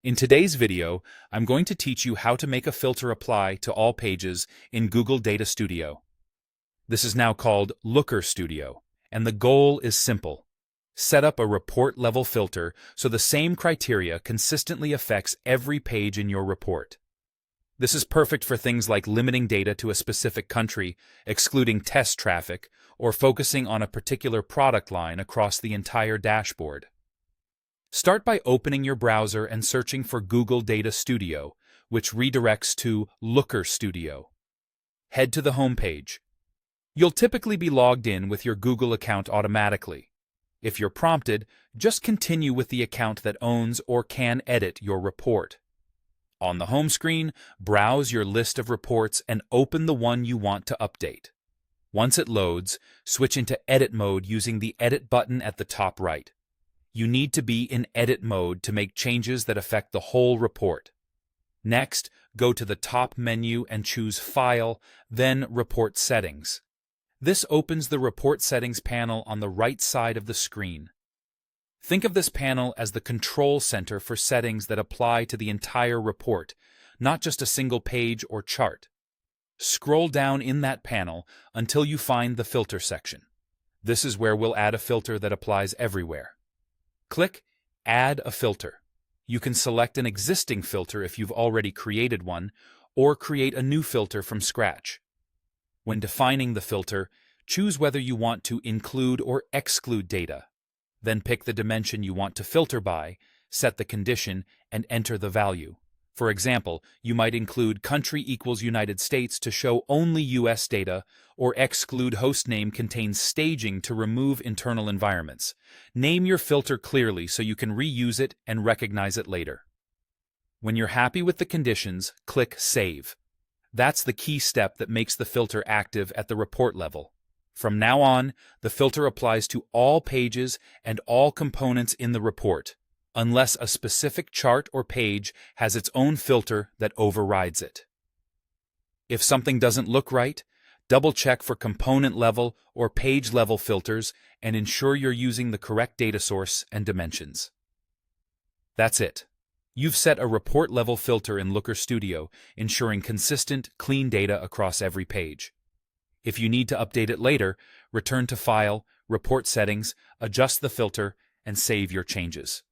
In today's video, I'm going to teach you how to make a filter apply to all pages in Google Data Studio. This is now called Looker Studio, and the goal is simple. Set up a report-level filter so the same criteria consistently affects every page in your report. This is perfect for things like limiting data to a specific country, excluding test traffic, or focusing on a particular product line across the entire dashboard. Start by opening your browser and searching for Google Data Studio, which redirects to Looker Studio. Head to the home page. You'll typically be logged in with your Google account automatically. If you're prompted, just continue with the account that owns or can edit your report. On the home screen, browse your list of reports and open the one you want to update. Once it loads, switch into edit mode using the edit button at the top right. You need to be in edit mode to make changes that affect the whole report. Next, go to the top menu and choose File, then Report Settings. This opens the Report Settings panel on the right side of the screen. Think of this panel as the control center for settings that apply to the entire report, not just a single page or chart. Scroll down in that panel until you find the Filter section. This is where we'll add a filter that applies everywhere. Click Add a Filter. You can select an existing filter if you've already created one, or create a new filter from scratch. When defining the filter, choose whether you want to include or exclude data. Then pick the dimension you want to filter by, set the condition, and enter the value. For example, you might include country equals United States to show only US data, or exclude hostname contains staging to remove internal environments. Name your filter clearly so you can reuse it and recognize it later. When you're happy with the conditions, click Save. That's the key step that makes the filter active at the report level. From now on, the filter applies to all pages and all components in the report, unless a specific chart or page has its own filter that overrides it. If something doesn't look right, double-check for component-level or page-level filters and ensure you're using the correct data source and dimensions. That's it. You've set a report-level filter in Looker Studio, ensuring consistent, clean data across every page. If you need to update it later, return to File, Report Settings, adjust the filter, and save your changes.